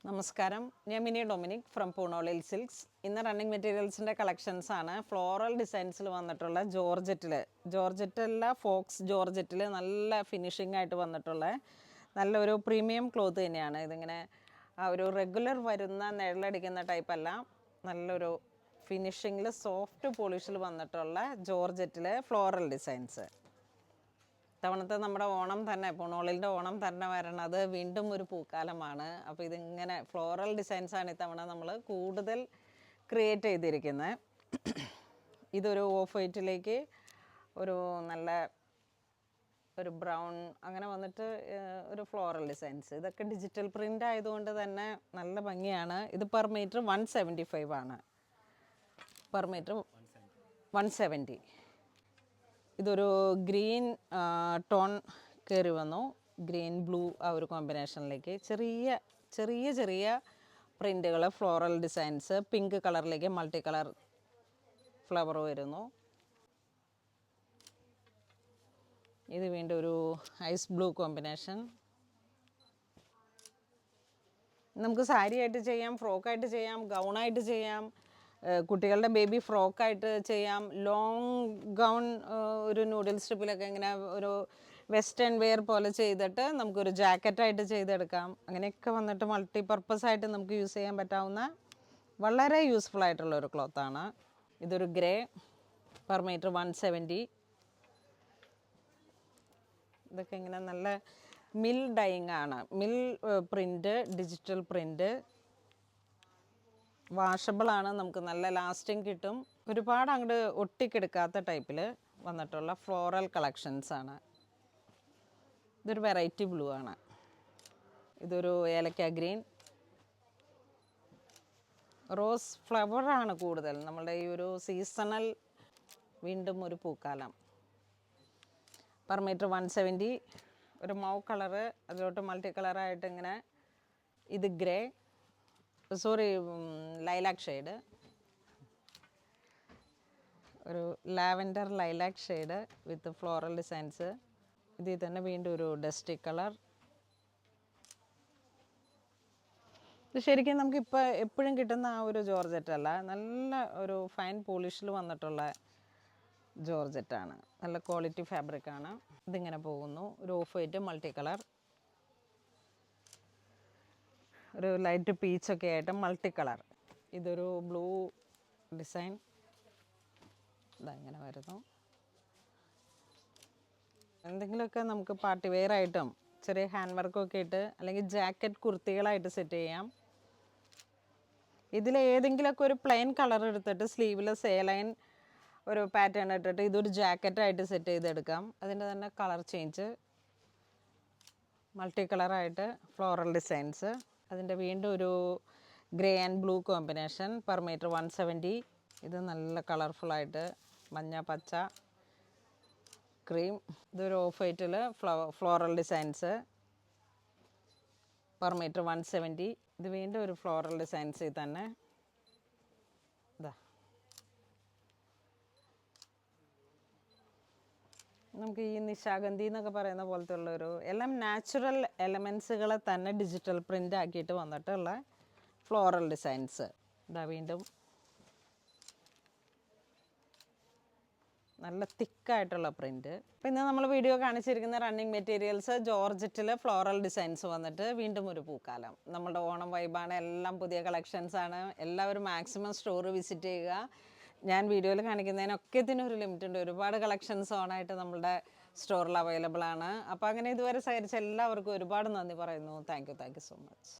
നമസ്കാരം, ഞാൻ mini Dominic from പൂണോളിൽ silks. ഇന്ന് റണ്ണിങ് മെറ്റീരിയൽസിൻ്റെ കളക്ഷൻസാണ്. ഫ്ലോറൽ ഡിസൈൻസിൽ വന്നിട്ടുള്ള ജോർജറ്റല്ല ഫോക്സ് ജോർജറ്റിൽ നല്ല ഫിനിഷിംഗ് ആയിട്ട് വന്നിട്ടുള്ള നല്ലൊരു പ്രീമിയം ക്ലോത്ത് തന്നെയാണ്. ഇതിങ്ങനെ ഒരു റെഗുലർ വരുന്ന നിഴലടിക്കുന്ന ടൈപ്പല്ല, നല്ലൊരു ഫിനിഷിങ്ങിൽ സോഫ്റ്റ് പോളിഷിൽ വന്നിട്ടുള്ള ജോർജറ്റിലെ ഫ്ലോറൽ ഡിസൈൻസ്. ഇത്തവണത്തെ നമ്മുടെ ഓണം തന്നെ, പൂണോളിൻ്റെ ഓണം തന്നെ വരണത് വീണ്ടും ഒരു പൂക്കാലമാണ്. അപ്പോൾ ഇതിങ്ങനെ ഫ്ലോറൽ ഡിസൈൻസാണ് ഇത്തവണ നമ്മൾ കൂടുതൽ ക്രിയേറ്റ് ചെയ്തിരിക്കുന്നത്. ഇതൊരു ഓഫ് വൈറ്റിലേക്ക് ഒരു നല്ല ഒരു ബ്രൗൺ അങ്ങനെ വന്നിട്ട് ഒരു ഫ്ലോറൽ ഡിസൈൻസ്. ഇതൊക്കെ ഡിജിറ്റൽ പ്രിൻ്റ് ആയതുകൊണ്ട് തന്നെ നല്ല ഭംഗിയാണ്. ഇത് പെർ മീറ്റർ 175 ആണ്. Per metre 170. ഇതൊരു ഗ്രീൻ ടോൺ കയറി വന്നു, ഗ്രീൻ ബ്ലൂ ആ ഒരു കോമ്പിനേഷനിലേക്ക് ചെറിയ ചെറിയ ചെറിയ പ്രിൻ്റുകൾ, ഫ്ലോറൽ ഡിസൈൻസ്. പിങ്ക് കളറിലേക്ക് മൾട്ടി കളർ ഫ്ലവർ വരുന്നു. ഇത് വീണ്ടും ഒരു ഐസ് ബ്ലൂ കോമ്പിനേഷൻ. നമുക്ക് സാരി ആയിട്ട് ചെയ്യാം, ഫ്രോക്കായിട്ട് ചെയ്യാം, ഗൗണായിട്ട് ചെയ്യാം, കുട്ടികളുടെ ബേബി ഫ്രോക്കായിട്ട് ചെയ്യാം, ലോങ് ഗൗൺ ഒരു നൂഡിൽ സ്ട്രിപ്പിലൊക്കെ ഇങ്ങനെ ഒരു വെസ്റ്റേൺ വെയർ പോലെ ചെയ്തിട്ട് നമുക്കൊരു ജാക്കറ്റായിട്ട് ചെയ്തെടുക്കാം. അങ്ങനെയൊക്കെ വന്നിട്ട് മൾട്ടി പർപ്പസ് ആയിട്ട് നമുക്ക് യൂസ് ചെയ്യാൻ പറ്റാവുന്ന വളരെ യൂസ്ഫുൾ ആയിട്ടുള്ള ഒരു ക്ലോത്താണ്. ഇതൊരു ഗ്രേ, പെർ മീറ്റർ 170. ഇതൊക്കെ ഇങ്ങനെ നല്ല മിൽ ഡൈയിങ് ആണ്, മിൽ പ്രിൻ്റ്, ഡിജിറ്റൽ പ്രിൻ്റ്. വാഷബിളാണ്, നമുക്ക് നല്ല ലാസ്റ്റിങ് കിട്ടും. ഒരുപാട് അങ്ങോട്ട് ഒട്ടിക്കെടുക്കാത്ത ടൈപ്പിൽ വന്നിട്ടുള്ള ഫ്ലോറൽ കളക്ഷൻസാണ്. ഇതൊരു വെറൈറ്റി ബ്ലൂ ആണ്. ഇതൊരു ഏലക്ക ഗ്രീൻ, റോസ് ഫ്ലവറാണ് കൂടുതൽ നമ്മളുടെ ഈ ഒരു സീസണൽ, വീണ്ടും ഒരു പൂക്കാലം. Per metre 170. ഒരു മൗ കളറ്, അതിലോട്ട് മൾട്ടി കളറായിട്ട് ഇങ്ങനെ. ഇത് ഗ്രേ, ലൈലാക്ക് ഷെയ്ഡ്, ഒരു lavender lilac shade with floral designs. ഇതിൽ തന്നെ വീണ്ടും ഒരു ഡസ്റ്റി കളർ. ഇത് ശരിക്കും നമുക്കിപ്പോൾ എപ്പോഴും കിട്ടുന്ന ആ ഒരു ജോർജറ്റല്ല, നല്ല ഒരു ഫൈൻ പോളിഷിൽ വന്നിട്ടുള്ള ജോർജറ്റാണ്. നല്ല ക്വാളിറ്റി ഫാബ്രിക്കാണ്. ഇതിങ്ങനെ പോകുന്നു. ഒരു ഓഫ് വൈറ്റ് മൾട്ടി കളർ, ഒരു ലൈറ്റ് പീച്ചൊക്കെ ആയിട്ട് മൾട്ടി കളർ. ഇതൊരു ബ്ലൂ ഡിസൈൻ, ഇതങ്ങനെ വരുന്നു. എന്തെങ്കിലുമൊക്കെ നമുക്ക് പാർട്ടി വെയർ ആയിട്ടും ചെറിയ ഹാൻഡ് വർക്കൊക്കെ ഇട്ട്, അല്ലെങ്കിൽ ജാക്കറ്റ് കുർത്തികളായിട്ട് സെറ്റ് ചെയ്യാം. ഇതിലേതെങ്കിലുമൊക്കെ ഒരു പ്ലെയിൻ കളർ എടുത്തിട്ട് സ്ലീവ്ലെസ് ലൈൻ ഒരു പാറ്റേൺ ഇട്ടിട്ട് ഇതൊരു ജാക്കറ്റായിട്ട് സെറ്റ് ചെയ്തെടുക്കാം. അതിൻ്റെ തന്നെ കളർ ചേഞ്ച്, മൾട്ടി കളറായിട്ട് ഫ്ലോറൽ ഡിസൈൻസ്. അതിൻ്റെ വീണ്ടും ഒരു grey and blue combination, per metre 170. ഇത് നല്ല കളർഫുള്ളായിട്ട് മഞ്ഞ, പച്ച, ക്രീം. ഇതൊരു ഓഫ് വൈറ്റിൽ ഫ്ലോറൽ ഡിസൈൻസ്, പെർ മീറ്റർ 170. ഇത് വീണ്ടും ഒരു ഫ്ലോറൽ ഡിസൈൻസിൽ തന്നെ. ഇതാ നമുക്ക് ഈ നിശാഗന്ധി എന്നൊക്കെ പറയുന്ന പോലത്തെ ഉള്ളൊരു എല്ലാം നാച്ചുറൽ എലമെൻസുകളെ തന്നെ ഡിജിറ്റൽ പ്രിൻ്റ് ആക്കിയിട്ട് വന്നിട്ടുള്ള ഫ്ലോറൽ ഡിസൈൻസ്. ഇതാ വീണ്ടും നല്ല തിക്കായിട്ടുള്ള പ്രിൻറ്റ്. അപ്പോൾ ഇന്ന് നമ്മൾ വീഡിയോ കാണിച്ചിരിക്കുന്ന റണ്ണിങ് മെറ്റീരിയൽസ് ജോർജറ്റിൽ ഫ്ലോറൽ ഡിസൈൻസ് വന്നിട്ട് വീണ്ടും ഒരു പൂക്കാലം. നമ്മുടെ ഓണം വൈബാണ്, എല്ലാം പുതിയ കളക്ഷൻസാണ്. എല്ലാവരും മാക്സിമം സ്റ്റോർ വിസിറ്റ് ചെയ്യുക. ഞാൻ വീഡിയോയിൽ കാണിക്കുന്നതിനൊക്കെ ഇതിനൊരു ലിമിറ്റ് ഉണ്ട്. ഒരുപാട് കളക്ഷൻസ് ഓണായിട്ട് നമ്മളുടെ സ്റ്റോറിൽ അവൈലബിൾ ആണ്. അപ്പോൾ അങ്ങനെ ഇതുവരെ സഹകരിച്ച എല്ലാവർക്കും ഒരുപാട് നന്ദി പറയുന്നു. Thank you so much.